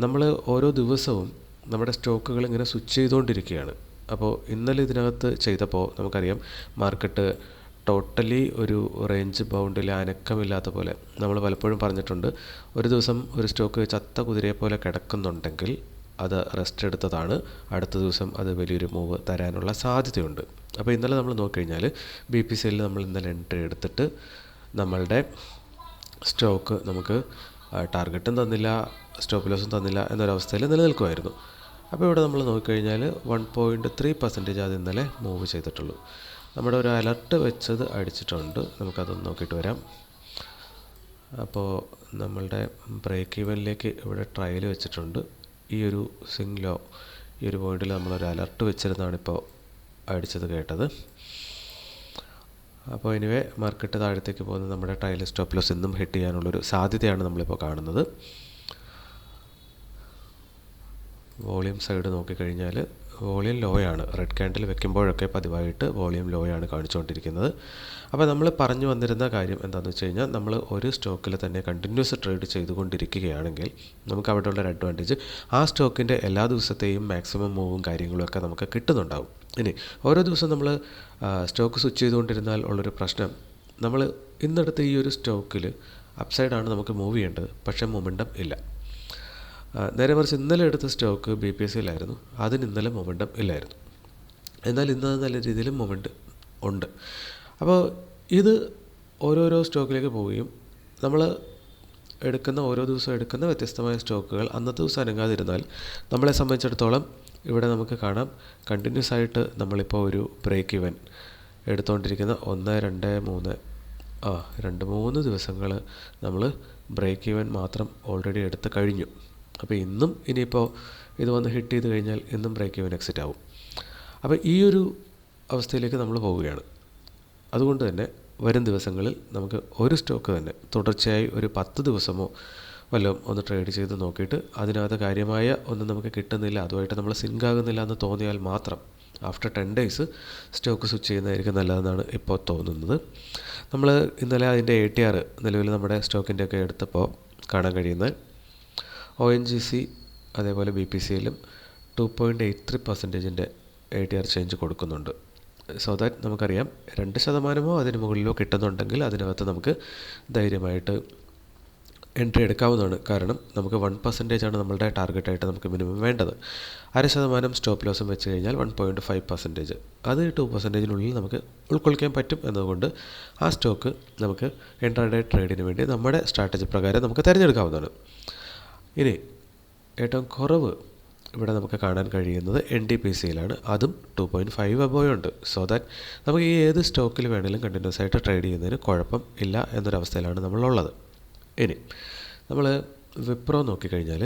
നമ്മൾ ഓരോ ദിവസവും നമ്മുടെ സ്റ്റോക്കുകൾ ഇങ്ങനെ സ്വിച്ച് ചെയ്തുകൊണ്ടിരിക്കുകയാണ്. അപ്പോൾ ഇന്നലെ ഇതിനകത്ത് ചെയ്തപ്പോൾ നമുക്കറിയാം മാർക്കറ്റ് ടോട്ടലി ഒരു റേഞ്ച് ബൗണ്ടിൽ അനക്കമില്ലാത്ത പോലെ. നമ്മൾ പലപ്പോഴും പറഞ്ഞിട്ടുണ്ട്, ഒരു ദിവസം ഒരു സ്റ്റോക്ക് ചത്ത കുതിരയെ പോലെ കിടക്കുന്നുണ്ടെങ്കിൽ അത് റെസ്റ്റ് എടുത്തതാണ്, അടുത്ത ദിവസം അത് വലിയൊരു മൂവ് തരാനുള്ള സാധ്യതയുണ്ട്. അപ്പോൾ ഇന്നലെ നമ്മൾ നോക്കിക്കഴിഞ്ഞാൽ BPCL നമ്മൾ ഇന്നലെ എൻട്രി എടുത്തിട്ട് നമ്മളുടെ സ്റ്റോക്ക് നമുക്ക് ടാർഗറ്റും തന്നില്ല, സ്റ്റോപ്പ് ലോസും തന്നില്ല എന്നൊരവസ്ഥയിൽ നിലനിൽക്കുമായിരുന്നു. അപ്പോൾ ഇവിടെ നമ്മൾ നോക്കിക്കഴിഞ്ഞാൽ 1.3% അത് ഇന്നലെ മൂവ് ചെയ്തിട്ടുള്ളൂ. നമ്മുടെ ഒരു അലർട്ട് വെച്ചത് അടിച്ചിട്ടുണ്ട്, നമുക്കതൊന്ന് നോക്കിയിട്ട് വരാം. അപ്പോൾ നമ്മളുടെ ബ്രേക്ക് ഈവനിലേക്ക് ഇവിടെ ട്രയൽ വെച്ചിട്ടുണ്ട്. ഈ ഒരു സിംഗ് ലോ ഈ ഒരു പോയിന്റിൽ നമ്മളൊരു അലർട്ട് വെച്ചിരുന്നാണ് ഇപ്പോൾ അടിച്ചത് കേട്ടത്. അപ്പോൾ എനിവേ മാർക്കറ്റ് താഴത്തേക്ക് പോകുന്ന നമ്മുടെ ട്രയൽ സ്റ്റോപ്പ് ലോസ് ഇന്നും ഹിറ്റ് ചെയ്യാനുള്ളൊരു സാധ്യതയാണ് നമ്മളിപ്പോൾ കാണുന്നത്. വോളിയം സൈഡ് നോക്കിക്കഴിഞ്ഞാൽ വോളിയം ലോയാണ്. റെഡ് ക്യാൻഡിൽ വെക്കുമ്പോഴൊക്കെ പതിവായിട്ട് വോളിയം ലോയാണ് കാണിച്ചുകൊണ്ടിരിക്കുന്നത്. അപ്പോൾ നമ്മൾ പറഞ്ഞു വന്നിരുന്ന കാര്യം എന്താണെന്ന് വെച്ച് കഴിഞ്ഞാൽ, നമ്മൾ ഒരു സ്റ്റോക്കിൽ തന്നെ കണ്ടിന്യൂസ് ട്രേഡ് ചെയ്തുകൊണ്ടിരിക്കുകയാണെങ്കിൽ നമുക്ക് അവിടെയുള്ള ഒരു അഡ്വാൻറ്റേജ് ആ സ്റ്റോക്കിൻ്റെ എല്ലാ ദിവസത്തെയും മാക്സിമം മൂവും കാര്യങ്ങളുമൊക്കെ നമുക്ക് കിട്ടുന്നുണ്ടാവും. ഇനി ഓരോ ദിവസം നമ്മൾ സ്റ്റോക്ക് സ്വിച്ച് ചെയ്തുകൊണ്ടിരുന്നാൽ ഉള്ളൊരു പ്രശ്നം, നമ്മൾ ഇന്നെടുത്ത ഈ ഒരു സ്റ്റോക്കിൽ അപ്സൈഡാണ് നമുക്ക് മൂവ് ചെയ്യേണ്ടത്, പക്ഷേ മൊമെൻറ്റം ഇല്ല. നേരെ മറിച്ച് ഇന്നലെ എടുത്ത സ്റ്റോക്ക് BPSCയിലായിരുന്നു, അതിന് ഇന്നലെ മൊമെൻറ്റം ഇല്ലായിരുന്നു. എന്നാൽ ഇന്ന് നല്ല രീതിയിൽ മൊമെൻറ്റ് ഉണ്ട്. അപ്പോൾ ഇത് ഓരോരോ സ്റ്റോക്കിലേക്ക് പോവുകയും നമ്മൾ എടുക്കുന്ന ഓരോ ദിവസവും എടുക്കുന്ന വ്യത്യസ്തമായ സ്റ്റോക്കുകൾ അന്നത്തെ ദിവസം അനങ്ങാതിരുന്നാൽ നമ്മളെ സംബന്ധിച്ചിടത്തോളം ഇവിടെ നമുക്ക് കാണാം കണ്ടിന്യൂസ് ആയിട്ട് നമ്മളിപ്പോൾ ഒരു ബ്രേക്ക് ഇവൻ എടുത്തുകൊണ്ടിരിക്കുന്ന 1, 2, 3 ദിവസങ്ങൾ നമ്മൾ ബ്രേക്ക് ഇവൻ മാത്രം ഓൾറെഡി എടുത്ത് കഴിഞ്ഞു. അപ്പോൾ ഇന്നും ഇനിയിപ്പോൾ ഇത് വന്ന് ഹിറ്റ് ചെയ്ത് കഴിഞ്ഞാൽ ഇന്നും ബ്രേക്ക് ഇവൻ എക്സിറ്റ് ആവും. അപ്പോൾ ഈ ഒരു അവസ്ഥയിലേക്ക് നമ്മൾ പോവുകയാണ്. അതുകൊണ്ട് തന്നെ വരും ദിവസങ്ങളിൽ നമുക്ക് ഒരു സ്റ്റോക്ക് തന്നെ തുടർച്ചയായി ഒരു 10 ദിവസമോ വല്ലതും ഒന്ന് ട്രേഡ് ചെയ്ത് നോക്കിയിട്ട് അതിനകത്ത് കാര്യമായ ഒന്നും നമുക്ക് കിട്ടുന്നില്ല, അതുമായിട്ട് നമ്മൾ സിങ്ക് ആകുന്നില്ല എന്ന് തോന്നിയാൽ മാത്രം ആഫ്റ്റർ 10 days സ്റ്റോക്ക് സ്വിച്ച് ചെയ്യുന്നതായിരിക്കും നല്ലതെന്നാണ് ഇപ്പോൾ തോന്നുന്നത്. നമ്മൾ ഇന്നലെ അതിൻ്റെ ATR നിലവിൽ നമ്മുടെ സ്റ്റോക്കിൻ്റെയൊക്കെ എടുത്തപ്പോൾ കാണാൻ കഴിയുന്നത് ONGC അതേപോലെ BPCയിലും 2.83% ATR ചേഞ്ച് കൊടുക്കുന്നുണ്ട്. സോ ദാറ്റ് നമുക്കറിയാം 2% അതിന് മുകളിലോ കിട്ടുന്നുണ്ടെങ്കിൽ അതിനകത്ത് നമുക്ക് ധൈര്യമായിട്ട് എൻട്രി എടുക്കാവുന്നതാണ്. കാരണം നമുക്ക് 1% നമ്മളുടെ ടാർഗറ്റായിട്ട് നമുക്ക് മിനിമം വേണ്ടത്. 0.5% സ്റ്റോപ്പ് ലോസും വെച്ച് കഴിഞ്ഞാൽ 1.5%, അത് 2%-നുള്ളിൽ നമുക്ക് ഉൾക്കൊള്ളിക്കാൻ പറ്റും എന്നതുകൊണ്ട് ആ സ്റ്റോക്ക് നമുക്ക് ഇൻട്രാഡേ ട്രേഡിന് വേണ്ടി നമ്മുടെ സ്ട്രാറ്റജി പ്രകാരം നമുക്ക് തിരഞ്ഞെടുക്കാവുന്നതാണ്. ഇനി ഏറ്റവും കുറവ് ഇവിടെ നമുക്ക് കാണാൻ കഴിയുന്നത് NTPCയിലാണ്, അതും 2.5 above ഉണ്ട്. സോ ദാറ്റ് നമുക്ക് ഈ ഏത് സ്റ്റോക്കിൽ വേണമെങ്കിലും കണ്ടിന്യൂസ് ആയിട്ട് ട്രേഡ് ചെയ്യുന്നതിന് കുഴപ്പം ഇല്ല എന്നൊരവസ്ഥയിലാണ് നമ്മളുള്ളത്. ഇനി നമ്മൾ വിപ്രോ നോക്കിക്കഴിഞ്ഞാൽ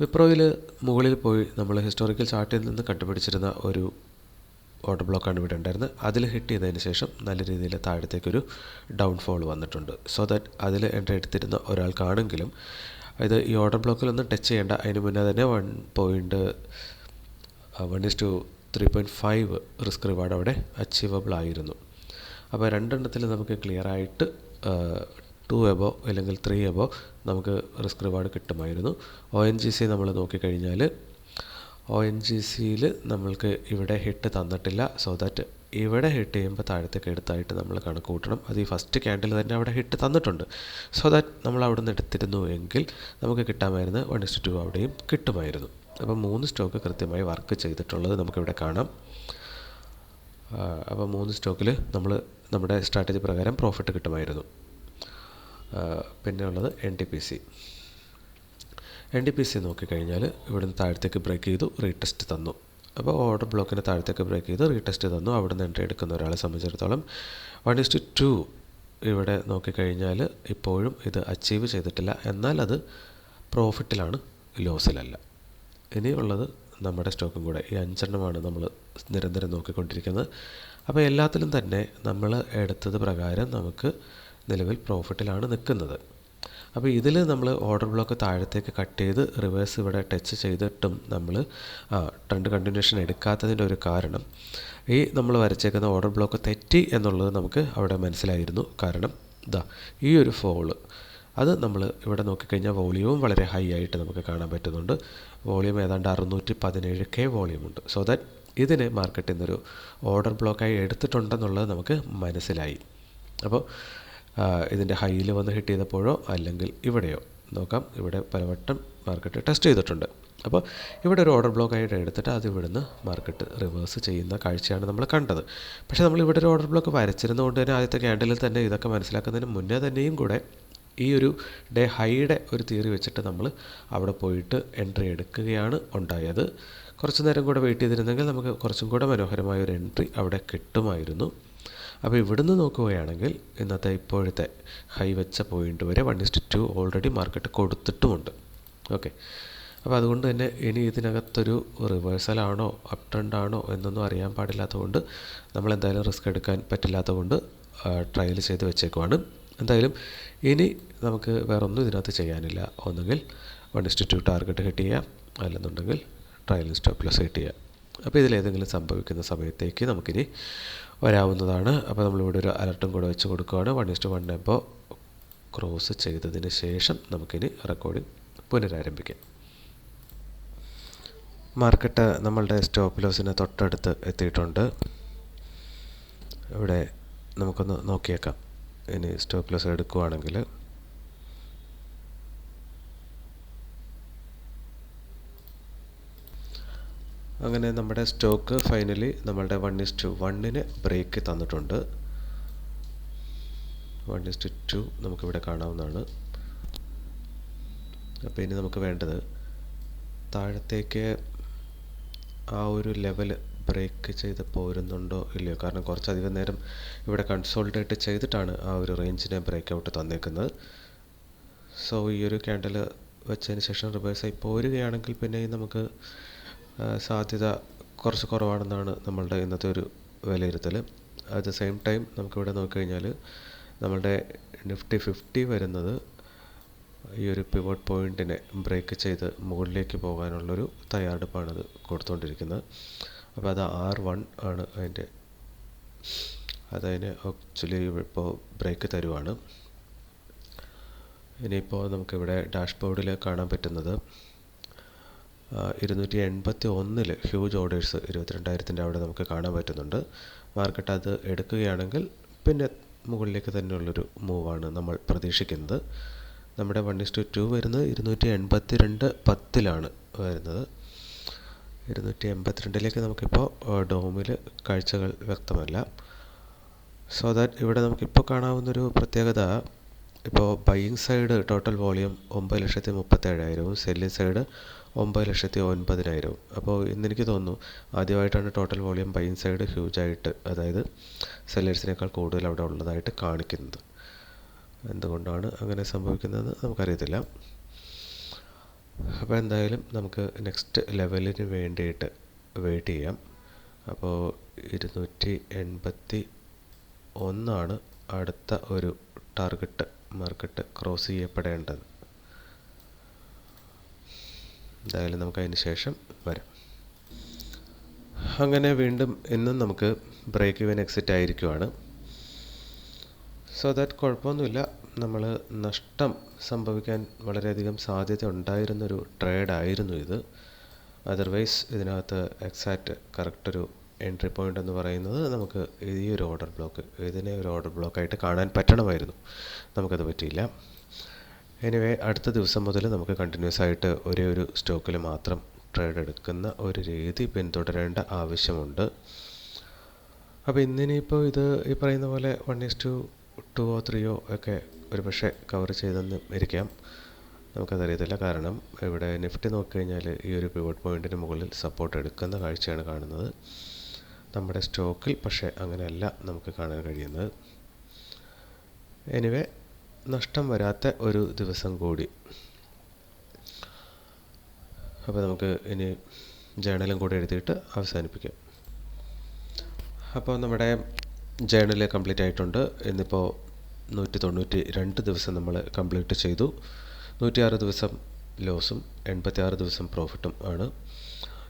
വിപ്രോയിൽ മുകളിൽ പോയി നമ്മൾ ഹിസ്റ്റോറിക്കൽ ചാർട്ടിൽ നിന്ന് കണ്ടുപിടിച്ചിരുന്ന ഒരു ഓർഡർ ബ്ലോക്കാണ് ഇവിടെ ഉണ്ടായിരുന്നത്. അതിൽ ഹിറ്റ് ചെയ്തതിന് ശേഷം നല്ല രീതിയിൽ താഴത്തേക്കൊരു ഡൗൺഫോൾ വന്നിട്ടുണ്ട്. സോ ദാറ്റ് അതിൽ എൻട്രി എടുത്തിരുന്ന ഒരാൾക്കാണെങ്കിലും ഇത് ഈ ഓർഡർ ബ്ലോക്കിലൊന്നും ടച്ച് ചെയ്യേണ്ട, അതിന് മുന്നേ തന്നെ 1:3.5 റിസ്ക് റിവാർഡ് അവിടെ അച്ചീവബിൾ ആയിരുന്നു. അപ്പോൾ രണ്ടെണ്ണത്തിൽ നമുക്ക് ക്ലിയറായിട്ട് 2 above അല്ലെങ്കിൽ 3 above നമുക്ക് റിസ്ക് റിവാർഡ് കിട്ടുമായിരുന്നു. ONGC നമ്മൾ നോക്കിക്കഴിഞ്ഞാൽ ONGCയിൽ നമ്മൾക്ക് ഇവിടെ ഹിറ്റ് തന്നിട്ടില്ല. സോ ദാറ്റ് ഇവിടെ ഹിറ്റ് ചെയ്യുമ്പോൾ താഴത്തേക്ക് എടുത്തായിട്ട് നമ്മൾ കണക്ക് കൂട്ടണം. അത് ഈ ഫസ്റ്റ് ക്യാൻഡിൽ തന്നെ അവിടെ ഹിറ്റ് തന്നിട്ടുണ്ട്. സോ ദാറ്റ് നമ്മൾ അവിടെ നിന്ന് എടുത്തിരുന്നു എങ്കിൽ നമുക്ക് കിട്ടാമായിരുന്നു 1:2 അവിടെയും കിട്ടുമായിരുന്നു. അപ്പോൾ 3 സ്റ്റോക്ക് കൃത്യമായി വർക്ക് ചെയ്തിട്ടുള്ളത് നമുക്കിവിടെ കാണാം. അപ്പോൾ 3 സ്റ്റോക്കിൽ നമ്മൾ നമ്മുടെ സ്ട്രാറ്റജി പ്രകാരം പ്രോഫിറ്റ് കിട്ടുമായിരുന്നു. പിന്നെ ഉള്ളത് NTPC നോക്കിക്കഴിഞ്ഞാൽ ഇവിടുന്ന് താഴത്തേക്ക് ബ്രേക്ക് ചെയ്തു, റീടെസ്റ്റ് തന്നു. അപ്പോൾ ഓർഡർ ബ്ലോക്കിന് താഴത്തേക്ക് ബ്രേക്ക് ചെയ്ത് റീടെസ്റ്റ് തന്നു. അവിടെ നിന്ന് എൻട്രി എടുക്കുന്ന ഒരാളെ സംബന്ധിച്ചിടത്തോളം 1:2 ഇവിടെ നോക്കിക്കഴിഞ്ഞാൽ ഇപ്പോഴും ഇത് അച്ചീവ് ചെയ്തിട്ടില്ല. എന്നാൽ അത് പ്രോഫിറ്റിലാണ്, ലോസിലല്ല. ഇനിയുള്ളത് നമ്മുടെ സ്റ്റോക്കും കൂടെ, ഈ 5 നമ്മൾ നിരന്തരം നോക്കിക്കൊണ്ടിരിക്കുന്നത്. അപ്പോൾ എല്ലാത്തിലും തന്നെ നമ്മൾ എടുത്തത് പ്രകാരം നമുക്ക് നിലവിൽ പ്രോഫിറ്റിലാണ് നിൽക്കുന്നത്. അപ്പോൾ ഇതിൽ നമ്മൾ ഓർഡർ ബ്ലോക്ക് താഴത്തേക്ക് കട്ട് ചെയ്ത് റിവേഴ്സ് ഇവിടെ ടച്ച് ചെയ്തിട്ടും നമ്മൾ ട്രെൻഡ് കണ്ടിന്യൂഷൻ എടുക്കാത്തതിൻ്റെ ഒരു കാരണം ഈ നമ്മൾ വരച്ചേക്കുന്ന ഓർഡർ ബ്ലോക്ക് തെറ്റി എന്നുള്ളത് നമുക്ക് അവിടെ മനസ്സിലായിരുന്നു. കാരണം ഈ ഒരു ഫോള് അത് നമ്മൾ ഇവിടെ നോക്കിക്കഴിഞ്ഞാൽ വോളിയവും വളരെ ഹൈ ആയിട്ട് നമുക്ക് കാണാൻ പറ്റുന്നുണ്ട്. വോളിയം ഏതാണ്ട് 617K വോളിയമുണ്ട്. സോ ദാറ്റ് ഇതിനെ മാർക്കറ്റിൽ നിന്നൊരു ഓർഡർ ബ്ലോക്കായി എടുത്തിട്ടുണ്ടെന്നുള്ളത് നമുക്ക് മനസ്സിലായി. അപ്പോൾ ഇതിൻ്റെ ഹൈയിൽ വന്ന് ഹിറ്റ് ചെയ്തപ്പോഴോ അല്ലെങ്കിൽ ഇവിടെയോ നോക്കാം, ഇവിടെ പലവട്ടം മാർക്കറ്റ് ടെസ്റ്റ് ചെയ്തിട്ടുണ്ട്. അപ്പോൾ ഇവിടെ ഒരു ഓർഡർ ബ്ലോക്കായിട്ട് എടുത്തിട്ട് അത് ഇവിടുന്ന് മാർക്കറ്റ് റിവേഴ്സ് ചെയ്യുന്ന കാഴ്ചയാണ് നമ്മൾ കണ്ടത്. പക്ഷേ നമ്മൾ ഇവിടെ ഒരു ഓർഡർ ബ്ലോക്ക് വരച്ചിരുന്നതുകൊണ്ട് തന്നെ ആദ്യത്തെ ക്യാൻഡിലിൽ തന്നെ ഇതൊക്കെ മനസ്സിലാക്കുന്നതിന് മുന്നേ തന്നെയും കൂടെ ഈ ഒരു ഡേ ഹൈയുടെ ഒരു തിയറി വെച്ചിട്ട് നമ്മൾ അവിടെ പോയിട്ട് എൻട്രി എടുക്കുകയാണ് ഉണ്ടായത്. കുറച്ച് നേരം കൂടെ വെയിറ്റ് ചെയ്തിരുന്നെങ്കിൽ നമുക്ക് കുറച്ചും കൂടെ മനോഹരമായ ഒരു എൻട്രി അവിടെ കിട്ടുമായിരുന്നു. അപ്പോൾ ഇവിടുന്ന് നോക്കുകയാണെങ്കിൽ ഇന്നത്തെ ഇപ്പോഴത്തെ ഹൈ വെച്ച പോയിൻ്റ് വരെ 1:2 ഓൾറെഡി മാർക്കറ്റ് കൊടുത്തിട്ടുമുണ്ട്. ഓക്കെ, അപ്പോൾ അതുകൊണ്ട് തന്നെ ഇനി ഇതിനകത്തൊരു റിവേഴ്സലാണോ അപ് ട്രെൻഡാണോ എന്നൊന്നും അറിയാൻ പാടില്ലാത്തതുകൊണ്ട് നമ്മളെന്തായാലും റിസ്ക് എടുക്കാൻ പറ്റില്ലാത്തതുകൊണ്ട് ട്രയൽ ചെയ്ത് വെച്ചേക്കുവാണ്. എന്തായാലും ഇനി നമുക്ക് വേറെ ഒന്നും ഇതിനകത്ത് ചെയ്യാനില്ല. ഒന്നുകിൽ 1:2 ടാർഗറ്റ് ഹിറ്റ് ചെയ്യാം, അല്ലെന്നുണ്ടെങ്കിൽ ട്രയൽ സ്റ്റോപ്പ് ലോസ് ഹിറ്റ് ചെയ്യാം. അപ്പോൾ ഇതിലേതെങ്കിലും സംഭവിക്കുന്ന സമയത്തേക്ക് നമുക്കിനി വരാവുന്നതാണ്. അപ്പോൾ നമ്മളിവിടെ ഒരു അലർട്ടും കൂടെ വെച്ച് കൊടുക്കുകയാണ്. 1:1 എപ്പോൾ ക്രോസ് ചെയ്തതിന് ശേഷം നമുക്കിനി റെക്കോർഡിംഗ് പുനരാരംഭിക്കാം. മാർക്കറ്റ് നമ്മളുടെ സ്റ്റോപ്പ് ലോസിന് തൊട്ടടുത്ത് എത്തിയിട്ടുണ്ട്. ഇവിടെ നമുക്കൊന്ന് നോക്കിയേക്കാം. ഇനി സ്റ്റോപ്പ് ലോസ് എടുക്കുകയാണെങ്കിൽ അങ്ങനെ നമ്മുടെ സ്റ്റോക്ക് ഫൈനലി നമ്മളുടെ 1:1 ബ്രേക്ക് തന്നിട്ടുണ്ട്. 1:2 നമുക്കിവിടെ കാണാവുന്നതാണ്. അപ്പോൾ ഇനി നമുക്ക് വേണ്ടത് താഴത്തേക്ക് ആ ഒരു ലെവൽ ബ്രേക്ക് ചെയ്ത് പോരുന്നുണ്ടോ ഇല്ലയോ. കാരണം കുറച്ചധികം നേരം ഇവിടെ കൺസോൾട്ടേറ്റ് ചെയ്തിട്ടാണ് ആ ഒരു റേഞ്ചിനെ ബ്രേക്ക് ഔട്ട് തന്നേക്കുന്നത്. സോ ഈ ഒരു ക്യാൻഡിൽ വെച്ചതിന് ശേഷം റിവേഴ്സായി പോരുകയാണെങ്കിൽ പിന്നെയും നമുക്ക് സാധ്യത കുറച്ച് കുറവാണെന്നാണ് നമ്മളുടെ ഇന്നത്തെ ഒരു വിലയിരുത്തൽ. അറ്റ് ദ സെയിം ടൈം നമുക്കിവിടെ നോക്കിക്കഴിഞ്ഞാൽ നമ്മളുടെ നിഫ്റ്റി 50 വരുന്നത് ഈ ഒരു പിവോട്ട് പോയിൻറ്റിനെ ബ്രേക്ക് ചെയ്ത് മുകളിലേക്ക് പോകാനുള്ളൊരു തയ്യാറെടുപ്പാണത് കൊടുത്തുകൊണ്ടിരിക്കുന്നത്. അപ്പോൾ അത് R1 ആണ് അതിന് ആക്ച്വലി ഇപ്പോൾ ബ്രേക്ക് തരുവാണ്. ഇനിയിപ്പോൾ നമുക്കിവിടെ ഡാഷ്ബോർഡിൽ കാണാൻ പറ്റുന്നത് 281 ഹ്യൂജ് ഓർഡേഴ്സ് 22,000 അവിടെ നമുക്ക് കാണാൻ പറ്റുന്നുണ്ട്. മാർക്കറ്റ് അത് എടുക്കുകയാണെങ്കിൽ പിന്നെ മുകളിലേക്ക് തന്നെയുള്ളൊരു മൂവാണ് നമ്മൾ പ്രതീക്ഷിക്കുന്നത്. നമ്മുടെ 1:2 വരുന്നത് 282.10 വരുന്നത്. 282 നമുക്കിപ്പോൾ ഡോമിൽ കാഴ്ചകൾ വ്യക്തമല്ല. സോ ദാറ്റ് ഇവിടെ നമുക്കിപ്പോൾ കാണാവുന്നൊരു പ്രത്യേകത, ഇപ്പോൾ buying side total volume 9,37,000, selling side 9,09,000. അപ്പോൾ ഇന്നെനിക്ക് തോന്നുന്നു ആദ്യമായിട്ടാണ് ടോട്ടൽ വോളിയം ബൈയിങ് സൈഡ് ഹ്യൂജായിട്ട്, അതായത് സെല്ലേഴ്സിനേക്കാൾ കൂടുതൽ അവിടെ ഉള്ളതായിട്ട് കാണിക്കുന്നത്. എന്തുകൊണ്ടാണ് അങ്ങനെ സംഭവിക്കുന്നതെന്ന് നമുക്കറിയത്തില്ല. അപ്പോൾ എന്തായാലും നമുക്ക് നെക്സ്റ്റ് ലെവലിന് വേണ്ടിയിട്ട് വെയിറ്റ് ചെയ്യാം. അപ്പോൾ 281 അടുത്ത ഒരു ടാർഗറ്റ് മാർക്കറ്റ് ക്രോസ് ചെയ്യപ്പെടേണ്ടത്. എന്തായാലും നമുക്കതിന് ശേഷം വരാം. അങ്ങനെ വീണ്ടും ഇന്നും നമുക്ക് break even exit ആയിരിക്കുവാണ്. So that കുഴപ്പമൊന്നുമില്ല. നമ്മൾ നഷ്ടം സംഭവിക്കാൻ വളരെയധികം സാധ്യത ഉണ്ടായിരുന്നൊരു ട്രേഡായിരുന്നു ഇത്. അതർവൈസ് ഇതിനകത്ത് എക്സാക്റ്റ് കറക്റ്റൊരു എൻട്രി പോയിൻ്റ് എന്ന് പറയുന്നത് നമുക്ക് ഈ ഒരു ഓർഡർ ബ്ലോക്ക്, ഇതിനെ ഒരു ഓർഡർ ബ്ലോക്കായിട്ട് കാണാൻ പറ്റണമായിരുന്നു. നമുക്കത് പറ്റിയില്ല. എനിവേ അടുത്ത ദിവസം മുതൽ നമുക്ക് കണ്ടിന്യൂസ് ആയിട്ട് ഒരേ ഒരു സ്റ്റോക്കിൽ മാത്രം ട്രേഡ് എടുക്കുന്ന ഒരു രീതി പിന്തുടരേണ്ട ആവശ്യമുണ്ട്. അപ്പോൾ ഇന്നിനിപ്പോൾ ഇത് ഈ പറയുന്ന പോലെ 1:2 or 3 ഒക്കെ ഒരു പക്ഷേ കവർ ചെയ്തെന്ന് ഇരിക്കാം. നമുക്കതറിയത്തില്ല. കാരണം ഇവിടെ നിഫ്റ്റി നോക്കിക്കഴിഞ്ഞാൽ ഈ ഒരു പിവോട്ട് പോയിൻറ്റിന് മുകളിൽ സപ്പോർട്ട് എടുക്കുന്ന കാഴ്ചയാണ് കാണുന്നത്. നമ്മുടെ സ്റ്റോക്കിൽ പക്ഷേ അങ്ങനെയല്ല നമുക്ക് കാണാൻ കഴിയുന്നത്. എനിവേ നഷ്ടം വരാത്ത ഒരു ദിവസം കൂടി. അപ്പോൾ നമുക്ക് ഇനി ജേണലും കൂടെ എഴുതിയിട്ട് അവസാനിപ്പിക്കാം. അപ്പോൾ നമ്മുടെ ജേണൽ കംപ്ലീറ്റ് ആയിട്ടുണ്ട്. ഇന്നിപ്പോൾ 192 ദിവസം നമ്മൾ കംപ്ലീറ്റ് ചെയ്തു. 106 ദിവസം ലോസും 86 ദിവസം പ്രോഫിറ്റും ആണ്.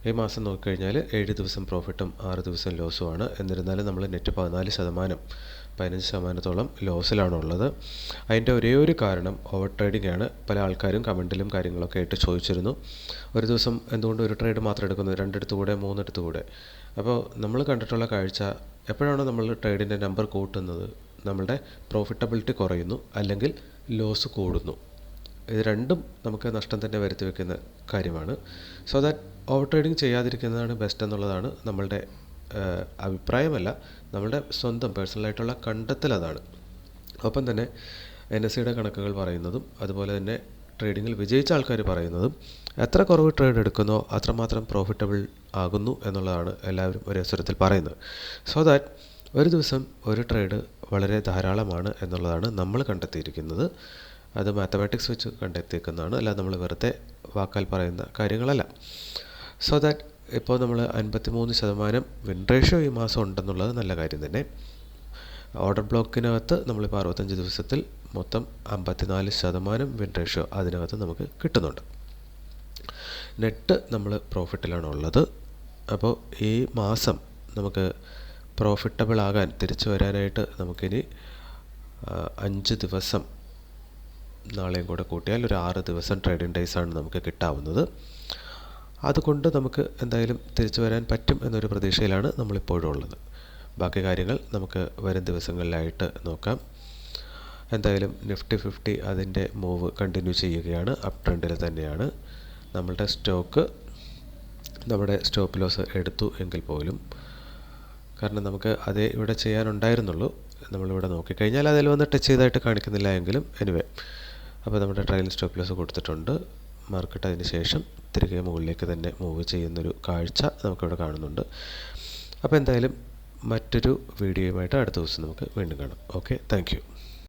ഈ മാസം നോക്കിക്കഴിഞ്ഞാൽ 7 ദിവസം പ്രോഫിറ്റും 6 ദിവസം ലോസുമാണ്. എന്നിരുന്നാലും നമ്മൾ നെറ്റ് 15%-15% ലോസിലാണുള്ളത്. അതിൻ്റെ ഒരേ ഒരു കാരണം ഓവർ ട്രേഡിംഗ് ആണ്. പല ആൾക്കാരും കമൻറ്റിലും കാര്യങ്ങളൊക്കെ ആയിട്ട് ചോദിച്ചിരുന്നു, ഒരു ദിവസം എന്തുകൊണ്ട് ഒരു ട്രേഡ് മാത്രം എടുക്കുന്നത്, 2 എടുത്തുകൂടെ 3 എടുത്തുകൂടെ. അപ്പോൾ നമ്മൾ കണ്ടിട്ടുള്ള കാഴ്ച, എപ്പോഴാണോ നമ്മൾ ട്രേഡിൻ്റെ നമ്പർ കൂട്ടുന്നത് നമ്മളുടെ പ്രോഫിറ്റബിലിറ്റി കുറയുന്നു അല്ലെങ്കിൽ ലോസ് കൂടുന്നു. ഇത് രണ്ടും നമുക്ക് നഷ്ടം തന്നെ വരുത്തി വയ്ക്കുന്ന കാര്യമാണ്. സോ ദാറ്റ് ഓവർ ട്രേഡിംഗ് ചെയ്യാതിരിക്കുന്നതാണ് ബെസ്റ്റ് എന്നുള്ളതാണ് നമ്മളുടെ അഭിപ്രായമല്ല, നമ്മളുടെ സ്വന്തം പേഴ്സണലായിട്ടുള്ള കണ്ടെത്തൽ അതാണ്. ഒപ്പം തന്നെ NSEയുടെ കണക്കുകൾ പറയുന്നതും അതുപോലെ തന്നെ ട്രേഡിങ്ങിൽ വിജയിച്ച ആൾക്കാർ പറയുന്നതും എത്ര കുറവ് ട്രേഡ് എടുക്കുന്നോ അത്രമാത്രം പ്രോഫിറ്റബിൾ ആകുന്നു എന്നുള്ളതാണ് എല്ലാവരും ഒരേ സ്വരത്തിൽ പറയുന്നത്. സോ ദാറ്റ് ഒരു ദിവസം ഒരു ട്രേഡ് വളരെ ധാരാളമാണ് എന്നുള്ളതാണ് നമ്മൾ കണ്ടെത്തിയിരിക്കുന്നത്. അത് മാത്തമാറ്റിക്സ് വെച്ച് കണ്ടെത്തിയേക്കുന്നതാണ്, അല്ലാതെ നമ്മൾ വെറുതെ വാക്കാൽ പറയുന്ന കാര്യങ്ങളല്ല. സോ ദാറ്റ് ഇപ്പോൾ നമ്മൾ 53% വിൻ റേഷ്യോ ഈ മാസം ഉണ്ടെന്നുള്ളത് നല്ല കാര്യം തന്നെ. ഓർഡർ ബ്ലോക്കിനകത്ത് നമ്മളിപ്പോൾ 65 ദിവസത്തിൽ മൊത്തം 54% വിൻ റേഷ്യോ അതിനകത്ത് നമുക്ക് കിട്ടുന്നുണ്ട്. നെറ്റ് നമ്മൾ പ്രോഫിറ്റിലാണ് ഉള്ളത്. അപ്പോൾ ഈ മാസം നമുക്ക് പ്രോഫിറ്റബിൾ ആകാൻ, തിരിച്ചു വരാനായിട്ട് നമുക്കിനി 5 ദിവസം നാളെയും കൂടെ കൂട്ടിയാൽ ഒരു 6 ദിവസം ട്രേഡിംഗ് ഡേയ്സാണ് നമുക്ക് കിട്ടാവുന്നത്. അതുകൊണ്ട് നമുക്ക് എന്തായാലും തിരിച്ചു വരാൻ പറ്റും എന്നൊരു പ്രതീക്ഷയിലാണ് നമ്മളിപ്പോഴും ഉള്ളത്. ബാക്കി കാര്യങ്ങൾ നമുക്ക് വരും ദിവസങ്ങളിലായിട്ട് നോക്കാം. എന്തായാലും നിഫ്റ്റി 50 അതിൻ്റെ മൂവ് കണ്ടിന്യൂ ചെയ്യുകയാണ്, അപ് ട്രെൻഡിൽ തന്നെയാണ്. നമ്മളുടെ സ്റ്റോക്ക് നമ്മുടെ സ്റ്റോപ്പ് ലോസ് എടുത്തു എങ്കിൽ പോലും, കാരണം നമുക്ക് അതേ ഇവിടെ ചെയ്യാനുണ്ടായിരുന്നുള്ളൂ. നമ്മളിവിടെ നോക്കിക്കഴിഞ്ഞാൽ അതിൽ വന്ന് ടച്ച് ചെയ്തായിട്ട് കാണിക്കുന്നില്ല എങ്കിലും എനിവേ, അപ്പോൾ നമ്മുടെ ട്രയൽ സ്റ്റോപ്പ് ലോസ് കൊടുത്തിട്ടുണ്ട്. മാർക്കറ്റ് അതിന് ശേഷം തിരികെ മുകളിലേക്ക് തന്നെ മൂവ് ചെയ്യുന്നൊരു കാഴ്ച നമുക്കിവിടെ കാണുന്നുണ്ട്. അപ്പോൾ എന്തായാലും മറ്റൊരു വീഡിയോയുമായിട്ട് അടുത്ത ദിവസം നമുക്ക് വീണ്ടും കാണാം. Okay, thank you.